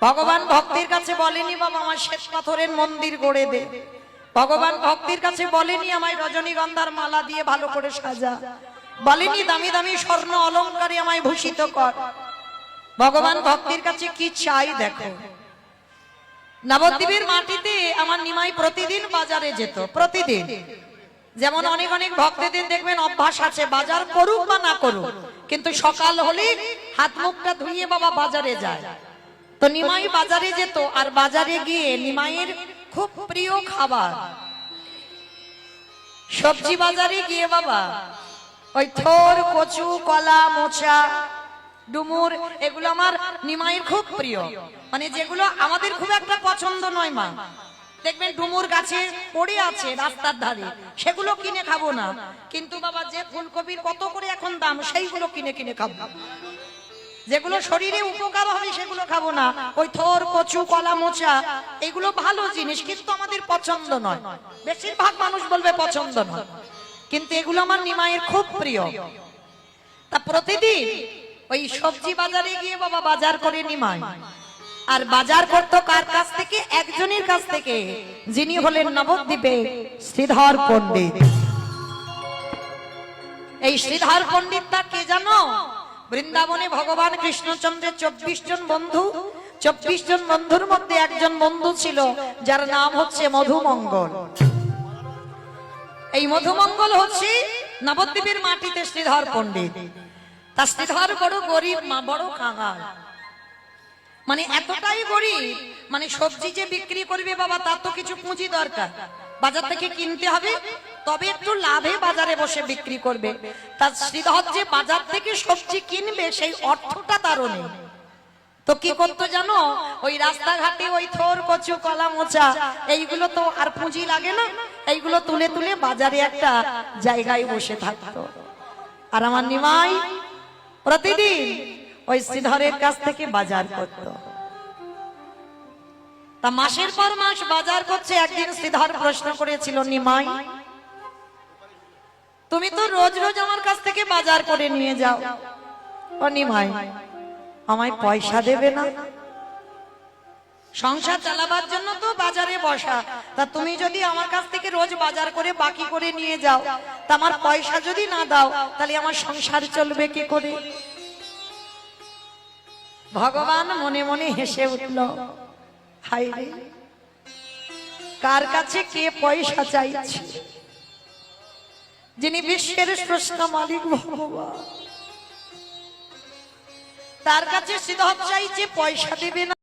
ভগবান ভক্তির কাছে বলেনি বাবা আমার শ্বেত পাথরের মন্দির গড়ে দে, ভগবান ভক্তির কাছে বলেনি আমায় রজনীগন্ধার মালা দিয়ে ভালো করে সাজা, বলেনি দামি দামি স্বর্ণ অলংকারে আমায় ভূষিত কর। ভগবান ভক্তির কাছে কি চাই দেখো। নবদ্বীপের মাটিতে আমার নিমাই প্রতিদিন বাজারে যেত, প্রতিদিন। যেমন অনেক অনেক ভক্তদের দেখবেন অভ্যাস আছে বাজার করুক বা না করুক, কিন্তু সকাল হলে হাত মুখটা ধুইয়ে বাবা বাজারে যায়। তো নিমাই বাজারে যেত, আর বাজারে গিয়ে নিমাইয়ের খুব প্রিয় খাবার সবজি বাজারে গিয়ে বাবা ওই থোর, কচু, কলা, মোচা, ডুমুর, এগুলো আমার নিমাইয়ের খুব প্রিয়। মানে যেগুলো আমাদের খুব একটা পছন্দ নয় মা, দেখবেন ডুমুর গাছে পড়ে আছে রাস্তার ধারে, সেগুলো কিনে খাবো না, কিন্তু বাবা যে ফুলকপির কত করে এখন দাম সেইগুলো কিনে কিনে খাবো। যেগুলো শরীরে উপকার হবে সেগুলো খাবো না। ওই থোর, কচু, কলা, মোচা এগুলো ভালো জিনিস, কিন্তু আমাদের পছন্দ নয়। বেশিরভাগ মানুষ বলবে পছন্দ নয়, কিন্তু এগুলো আমার নিমাইয়ের খুব প্রিয়। তা প্রতিদিন ওই সবজি বাজারে গিয়ে বাবা বাজার করে নিমাই, আর বাজার করতো কার কাছ থেকে? একজনের কাছ থেকে, যিনি হলেন নবদ্বীপে শ্রীধর পণ্ডিত। এই শ্রীধর পণ্ডিতটা কে জানো? বৃন্দাবনে ভগবান কৃষ্ণচন্দ্রের 24 জন বন্ধু, 24 জন বন্ধুর মধ্যে একজন বন্ধু ছিল যার নাম হচ্ছে মধুমঙ্গল। এই মধুমঙ্গল হচ্ছে নবদ্বীপের মাটিতে শ্রীধর পণ্ডিত। তা শ্রীধর বড় গরিব মা, বড় কাঙাল। মানে এতটাই গরিব, মানে সবজি যে বিক্রি করবে বাবা তার তো কিছু পুঁজি দরকার, বাজার থেকে কিনতে হবে, তবে একটু লাভে বাজারে বসে বিক্রি করবে। তার শ্রীধর যে বাজার থেকে সবজি কিনবে সেই অর্থটা তারও নেই। তো কি করতো জানো? ওই রাস্তাঘাটে ওই থোর, কচু, কলা, মোচা এইগুলো তো আর পুঁজি লাগে না, এইগুলো তুলে তুলে বাজারে একটা জায়গায় বসে থাকতো। আর আমার নিমাই প্রতিদিন ওই শ্রীধরের কাছ থেকে বাজার করত। তা মাসের পর মাস বাজার করছে। একদিন শ্রীধর প্রশ্ন করেছিল, নিমাই তুমি তো রোজ রোজ আমার কাছ থেকে বাজার করে নিয়ে যাও, ও নিমাই আমায় পয়সা দেবে না? সংসার চালাবার জন্য তো বাজারে বসা, তা তুমি যদি আমার কাছ থেকে রোজ বাজার করে বাকি করে নিয়ে যাও, তা আমার পয়সা যদি না দাও তাহলে আমার সংসার চলবে কি করে? ভগবান মনে মনে হেসে উঠল, হায় রে, কার কাছে কে পয়সা চাইছে? যিনি বিশ্বের স্রষ্টা মালিক ভগবান, তার কাছে শ্রীধর চাইছে, পয়সা দেবে না।